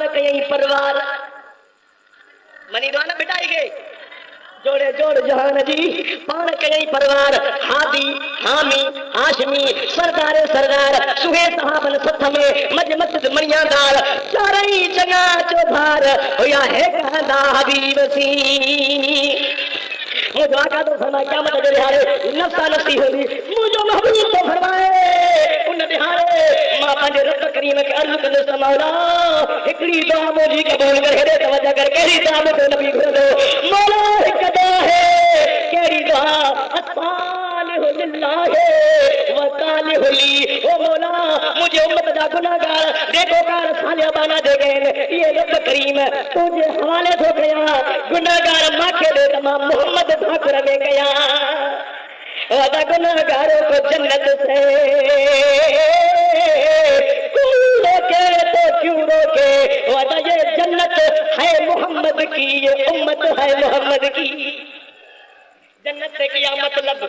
کہیں پروار منی دوانا بٹائی گئے جوڑے جوڑ جہان جی پان کہیں پروار ہادی حامی ہاشمی سردار سردار سوہے صحابن ست میں مج مسجد منیاں دار چارئی چنگا چوبھار ہویا ہے کہندا حبیب سی مجھو آقا تو فرمائے قیامت جو دہارے نفسا نفسی ہوئی مجھو محبوب تو فرمائے ان دہارے ماں پانچے رب کریم کے عرض کر دستا مولا اکڑی دعا موجی قبول کر ہدے توجہ کر کہری دعا مجھے نبی گھر دو مولا ایک دعا ہے کہری دعا اطالح للہ وطالح لی او مولا مجھے امت جا گناہگار دیکھو کار سالے بانا دے گئے یہ رب کریم تجھے حوالے ہو گیا گناہگار ماں کے دے تمام محمد ٹھاکر لے گیا وعدہ گناہگاروں کو جنت سے کیوں روکے تو کیوں روکے وعدہ یہ جنت ہے محمد کی یہ امت ہے محمد کی جنت سے کیا مطلب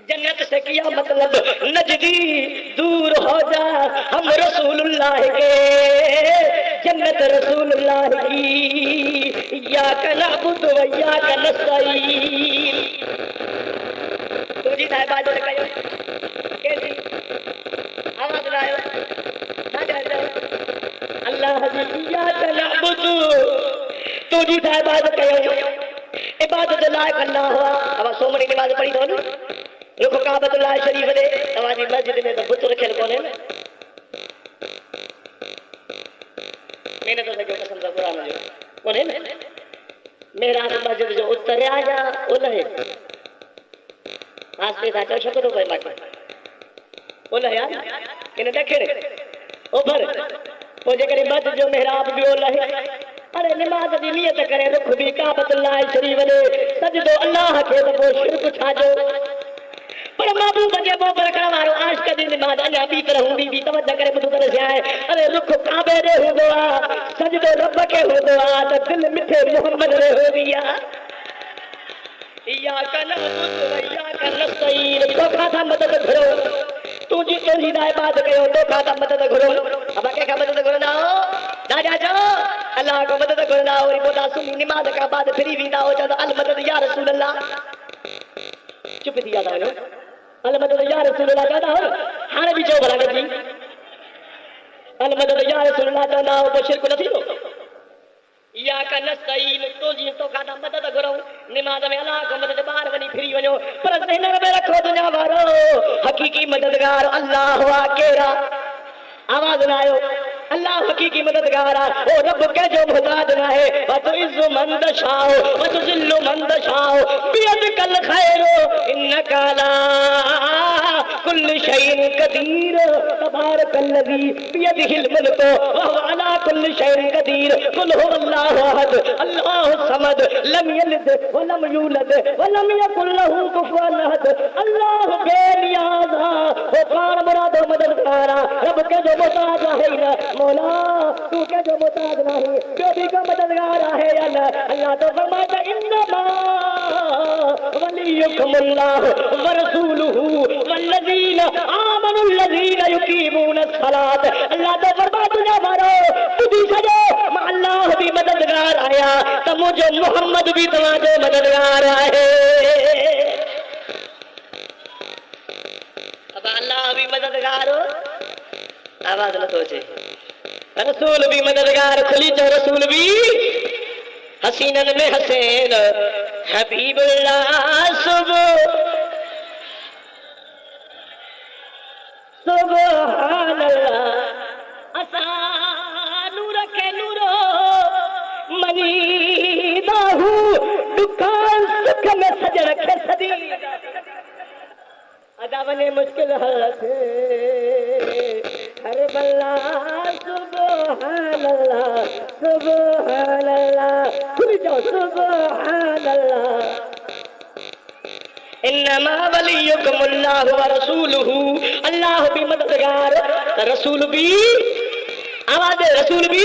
جنت سے کیا مطلب نجدی دور ہو جا ہم رسول اللہ کے جنت رسول اللہ کی ایاک نعبد و ایاک نستعین تو جی صاحب آج نے کہا کیسی آواز لائے نہ جائے اللہ حضرت ایاک نعبد تو جی صاحب آج کہا عبادت لائق اللہ ہوا اب سومنی نماز پڑھی دو رکھو کعبۃ اللہ شریف دے تمہاری مسجد میں تو بت رکھے کون ہے میں نے تو سکو قسم سے قرآن جو کون ہے میرا مسجد جو اترے آجا اولہ ہے آس پہ ساتھ شکر تو کوئی ماتی اولہ ہے انہیں دیکھے او بھر مجھے کری مسجد جو محراب بھی اولہ ہے ارے نماز دی نیت کرے رکھ بھی کعبۃ اللہ شریف دے سجدو اللہ کے تو شرک چھا جو پر محبوب کے وہ برکڑا مارو آج کا دن نماز انیا بھی کروں بھی توجہ کرے بدو طرح سے آئے ارے رکھ کعبے دے ہو دعا سجدو رب کے ہو دعا تو دل مٹھے محمد رے ہو دیا ایاک نعبد و ایاک نستعین تو کھاتا مدد کرو تو جی تو ہی دائے بات کرو تو کھاتا مدد کرو اب آگے کا مدد کرو نہ ہو جا جاؤ اللہ کو مدد کرنا اور بودا سنی نماز کا بعد پھری ویدا ہو جاتا المدد یا رسول اللہ چپ دیا تھا المدد یا رسول اللہ کہتا ہو ہاں بھی جو بھلا گئی المدد یا رسول اللہ چاہتا ہو تو شرک نہ ہو یا کا نستعین تو جی تو کھانا مدد کرو نماز میں اللہ کو مدد بار بنی پھری ونو پر ذہن میں رکھو دنیا وارو حقیقی مددگار اللہ ہوا کیرا آواز نہ آئے اللہ حقیقی مددگار او رب کے جو محتاج نہ ہے وَتُعِزُّ مَن تَشَاءُ وَتُذِلُّ مَن تَشَاءُ بِيَدِكَ الْخَيْرُ إِنَّكَ عَلَىٰ كُلِّ شَيْءٍ قَدِيرٌ تبارك الذي بيده الملك وهو على كل شيء قدير قل هو الله احد الله الصمد لم يلد ولم يولد ولم يكن له كفوا احد اللہ بے نیاز ہے کون مراد مددگار رب کے جو محتاج ہے مولا تو کے جو محتاج نہیں جو بھی کا مددگار ہے اللہ تو فرماتا انما ولیکم اللہ ورسولہ والذین آمنوا الذین یقیمون الصلاۃ اللہ تو فرماتا دنیا مارو تجھی سجو اللہ بھی مددگار آیا تو مجھے محمد بھی تمہارے مددگار آئے اب اللہ بھی مددگار ہو آواز نہ سوچے رسول بھی مددگار کھلی جو رسول بھی حسینن میں حسین حبیب اللہ سبحان اللہ اسانو رکھے نورو منی داہو دکان سکھ میں سج رکھے صدی ادا بنے مشکل حالت ہر بلا سبحان اللہ سبحان اللہ کھل جاؤ سبحان اللہ انما ولیکم اللہ ورسولہ اللہ بھی مددگار رسول بھی آواز رسول بھی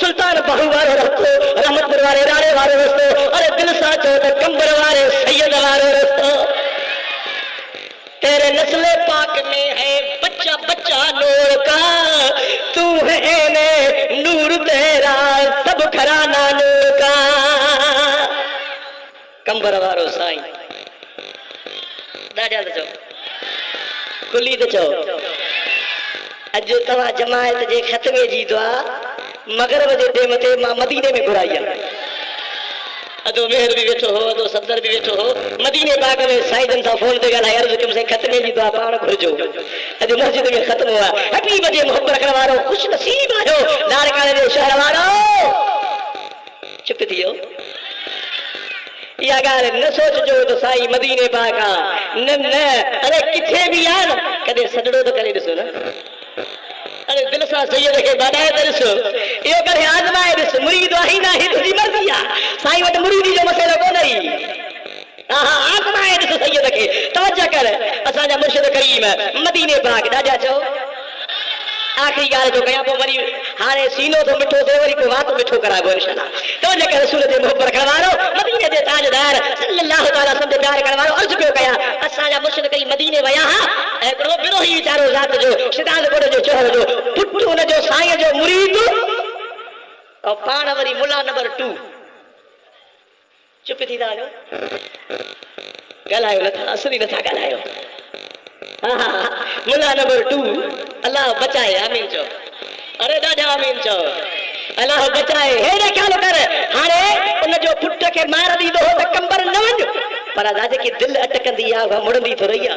سلطان بہو والے رستو رحمت پور والے راڑے والے رستو ارے دل سا چوت کمبر والے سید والے رستو تیرے نسل پاک میں ہے بچہ بچہ نور کا تو ہے نور تیرا سب گھرانہ نور کا کمبر وارو سائیں ڈاڈا چو کلی تو چو اج توا جماعت جے ختمے جی دعا مغرب جے ٹیم تے ماں مدینے میں گھرائی ادو مہر بھی بیٹھو ہو ادو صدر بھی بیٹھو ہو مدینے پاک میں سائیدن سا فون دے گا عرض کم سے ختمے جی دعا پاڑ گھرجو اج مسجد میں ختم ہوا حبیب جے محبت رکھنے وارو خوش نصیب آیو لارکانے دے شہر وارو چپ تھیو یا گال نہ سوچ جو تو سائی مدینے پاکا نہ ارے کتھے بھی آن کدے سجڑو تو کرے دسو نا ارے دل سا سید کے بڑائے درسو یہ کرے آزمائے دس مرید وہی نہ ہی تجھی مرضی سائی وٹ مریدی جو مسئلہ کو نہیں آزمائے دس سید کے توجہ کر اسا جا مرشد کریم مدینے پاک ڈاجا چو آخری گال جو کیا پو وری ہارے سینو تو مٹھو سے وری کو وات مٹھو کرا گو انشاءاللہ تو جے کہ رسول دے محبت کروارو مدینے دے تاجدار صلی اللہ تعالی وسلم دے پیار کروارو عرض کیوں کیا اسا جا مرشد کریم مدینے ویا ہاں ایکڑو بروہی چارو ذات جو شیطان کوڑ جو چہر جو پٹھو نہ جو سائیں جو مرید او پان وری مولا نمبر 2 چپ تھی دالو گلایو نہ اصلی نہ تھا گلایو مولا نمبر 2 اللہ بچائے آمین چو ارے دادا آمین چو اللہ بچائے ہے نے کیا لو کر ہانے ان جو پھٹ کے مار دی دو تے کمبر نہ ونج پر دادا کی دل اٹکندی آ مڑندی تو رہیا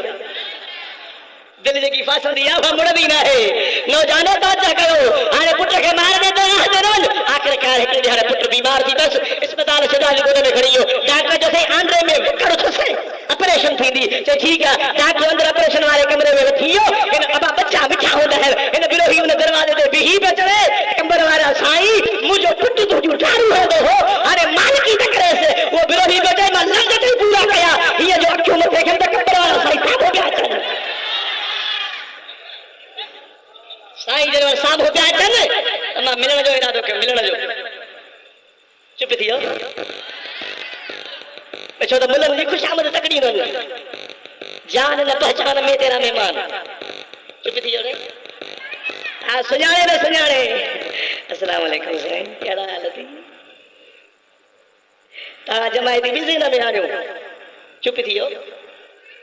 دل جی فاسندی آ مڑندی نہ ہے نو جانے توجہ کرو ہانے پھٹ کے مار دے تو نہ رون آخر کار ہے کہ ہر پھٹ بیمار تھی بس اسپتال شجاع گودے میں کھڑی ہو ڈاکٹر جو سے آنڈے میں کرو تو سے آپریشن تھی دی تے ٹھیک ہے ڈاکٹر اندر آپریشن والے کمرے میں تھیو ان ابا بچہ مٹھا ہوندا ہے ان بلوہی ان دروازے تے بھی بچڑے کمبر والا سائیں مجھے پٹ تو جو ڈارو ہو دو ہو ارے مالکی تکرے سے وہ بلوہی بچے میں لنگ تے پورا کیا یہ جو اکھوں میں دیکھن تے کمبر والا سائیں صاحب ہو گیا چل سائیں جو صاحب ہو گیا چل اما ملن جو ارادو کہ ملن جو چپ تھیو پچھو تو ملن دی خوش آمد تکڑی نہ جان نہ پہچان میں تیرا مہمان چپ تھی جوڑے سجانے نہ سجانے السلام علیکم سائیں کیڑا حال تھی تارا جماعتی بزی نہ میں آنیو چپ تھی ہو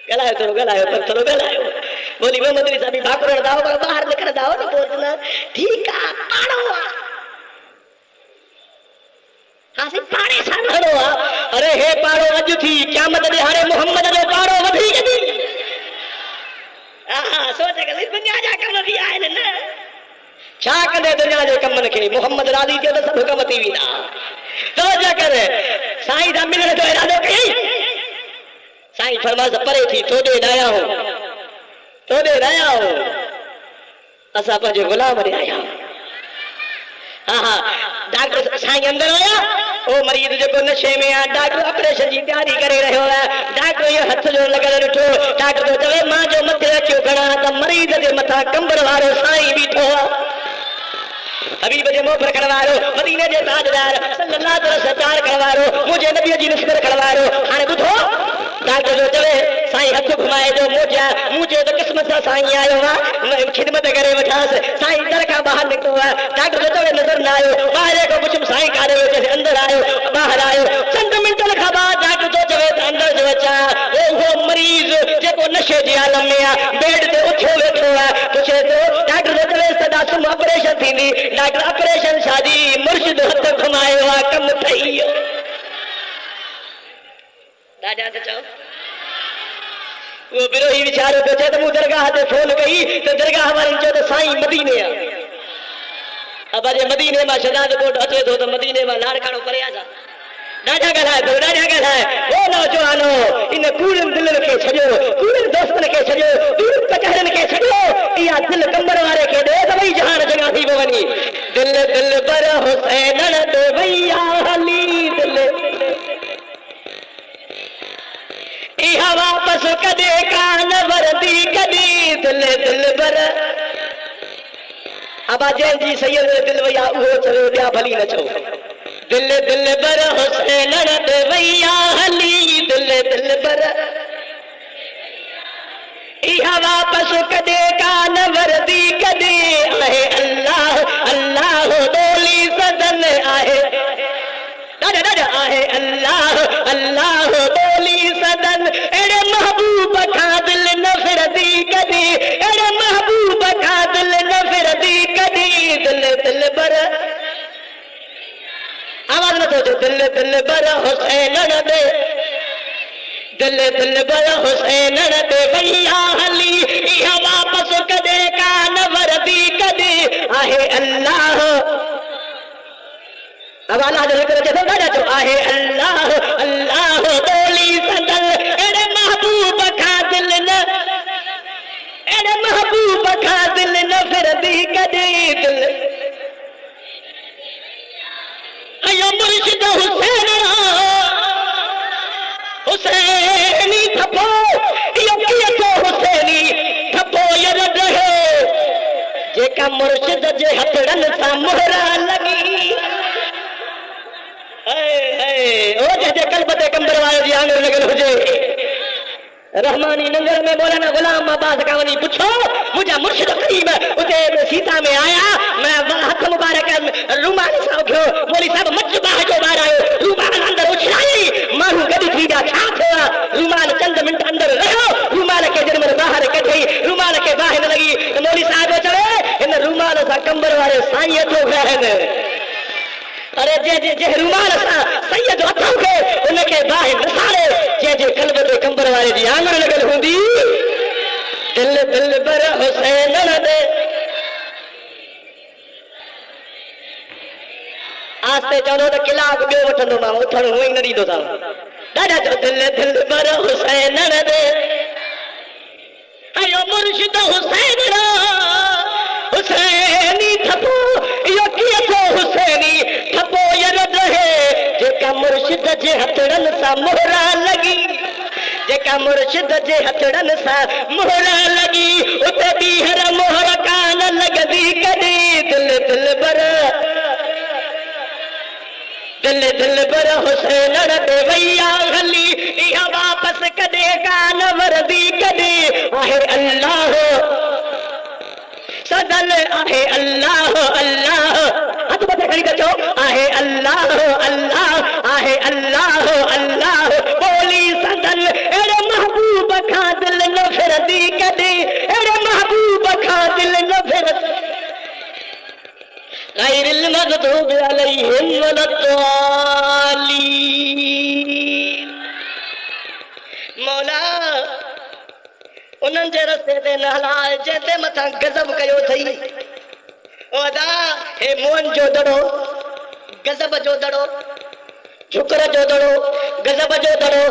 گلایو تھوڑو گلایو بولی وہ مدری صاحبی بھاکر داو باہر نکر داو نہ بولنا ٹھیک ہے پاڑو ہاں پاڑے سان ہڑو ارے ہے پاڑو اج تھی قیامت دے ہارے محمد جو پاڑو ودھی گئی سوچ کے دنیا جا کم بھی آئے نا چھا کندے دنیا جو کمن کے محمد راضی تے سب حکم تھی وینا توجہ کر سائیں دا ملن جو ارادو کئی سائیں فرماز پرے تھی تو دے لایا ہو اسا پنجو غلام دے آیا ڈاکٹر سائیں اندر آیا او مریض جو نشے میں ڈاکٹر آپریشن کی تیاری کرے رہے ہو ڈاکٹر یہ ہاتھ جو لگا رٹھو ڈاکٹر تو چوے ماں جو متے رکھو گھنا تو مریض دے متھا کمبر وارو سائیں بیٹھو حبیب جے موفر کروارو مدینے جے تاجدار صلی اللہ علیہ وسلم پیار کروارو مجھے نبی جی نسبت کروارو ہانے بدھو ڈاکٹر جو چوے سائیں ہاتھ گھمائے جو مجھے تو قسمت سے سائیں آئے ہوا خدمت کرے وٹھاس سائیں در کا باہر نکلو ہوا ڈاکٹر جو چوے نظر نہ آئے باہر کو پوچھم سائیں کارے ہوئے جیسے اندر آئے باہر آئے چند منٹ لکھا بعد ڈاکٹر جو چوے اندر جو بچا وہ مریض جے کو نشے جی عالم میں بیڈ تے اٹھو بیٹھو ہے پوچھے تو ڈاکٹر جو چوے صدا سم آپریشن تھی دی ڈاکٹر آپریشن شادی مرشد ہاتھ گھمائے ہوا کم تھئی ڈاڈا تو چاہو وہ بروہی بیچارے تو چاہتے مو درگاہ دے فون گئی تو درگاہ والن چاہتے سائیں مدینے اب آجے مدینے میں شداد کوٹ اچھے تو مدینے میں لاڑکانو پرے آجا ڈاڈا گلائے وہ نوجوانو ان کورن دلن کے چھجو کورن دوستن کے چھجو دور پچھڑن کے چھجو یا دل کمبر وارے کے دے سبھی جہان جگہ تھی بونی دل بر حسینن دے بھیا علی دل ایہا واپس کدے کان وردی کدی دل بر ابا جین جی سید دل ویا وہ چلے بیا بھلی نہ چھو دل دل بر حسین دے ویا ہلی دل دل بر یہ واپس کدے کا نوردی کدے آئے اللہ اللہ دولی سدن آئے آئے اللہ اللہ دولی سدن اڑے محبوب کا دل نفردی کدی اڑے محبوب کا دل نفردی کدی دل دل بر آواز نہ تو دل دل بر حسین دے دل دل بر حسین دے بھیا علی یہ واپس کدے کا نوردی کدی آئے اللہ اب اللہ جو ذکر جیسے گا جو آئے اللہ اللہ دولی سدل اڑے محبوب کا دل نہ اڑے محبوب کا دل نہ فردی کدی دل ایو مرشد حسین حسینی تھپو یہ کیتو حسینی تھپو یرد ہے جے کا مرشد جے ہتھڑن سا مہرا لگی او جیسے قلب تے کمبر والے جی آنگر لگل ہو جائے رحمانی ننگر میں مولانا غلام عباس کاونی پوچھو مجھا مرشد قریب اتے سیتا میں آیا میں ہاتھ مبارک رومال صاحب گھو مولی صاحب مجبہ جو بار آئے رومال اندر اچھلائی مانو گڑی تھیجا چھا تھوا رومال چند منٹ اندر رہو رومال کے جنمر باہر کٹھئی رومال کے باہر لگی مولی صاحب چلے ان رومال سا کمبر والے سائیے تو گھن ارے جے جے جے رومال سا سید ہتھو کے ان کے باہر نسالے جے جے قلب تے کمبر والے جی آنگر لگل ہوندی دل دل بر حسین دے آستے چاہو تو کلاک بیو وٹھندو ماں اٹھن ہوئی نہ ڈیندو تھا ڈاڈا جو دل دل بر حسین دے ایو مرشد حسین را حسینی تھپو یہ کیتو حسینی تھپو یرد ہے جے کا مرشد جے ہتھڑن سا مہرا لگی جے کا مرشد جے ہتھڑن سا مہرا لگی اتے بیہر مہر کان لگدی کدی دل دل بر دل دل بر حسین دے ویا غلی یہ واپس کدے کان وردی کدی آہے اللہ سدل آہے اللہ اللہ ہاتھ بتے کھڑی بچو آہے اللہ اللہ آہے اللہ اللہ بولی سدل اڑے محبوب کھا دل نفردی کدی اڑے محبوب کھا دل نفردی غیر المغضوب علیہم ولا الضالین مولا انہن جے رستے تے نہلائے جیتے متھا غضب کیو تھئی او دا اے مون جو دڑو غضب جو دڑو شکر جو دڑو غضب جو دڑو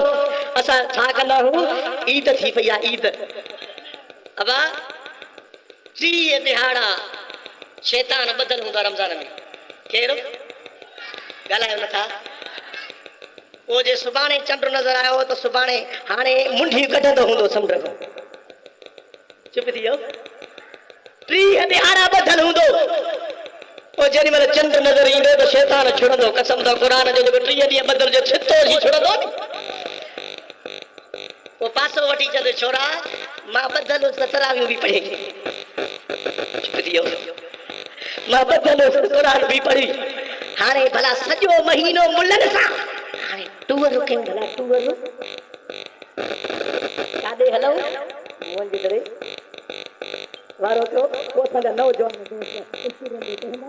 اسا چھا کندا ہوں عید تھی پئی عید ابا 30 دہاڑا شیطان بدل ہوندا رمضان میں کیڑو گالایو نٿا او جے سبانے چنڈ نظر آیو تو سبانے ہانے منڈی کڈندو ہوندو سمجھ کو چپ تھیو 30 دہاڑا بدل ہوندو او جنی مل چنڈ نظر ایندو تو شیطان چھڑندو قسم دا قرآن جو 30 ڈینهن بدل جو چھتو ہی چھڑندو وہ پاسو وٹی چند چھوڑا ماں بدل ستراوی بھی پڑھے چپ تھیو ماں بدل قرآن بھی پڑھی ہانے بھلا سجو مہینو ملن سا ہانے ٹور رکھیں بھلا ٹور کادے ہلو مون جی کرے وارو تو کو سنگا نوجوان دوست اس رندے کہنا